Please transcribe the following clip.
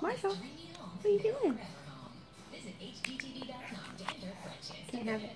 Marshall, what are you doing? Can't have it.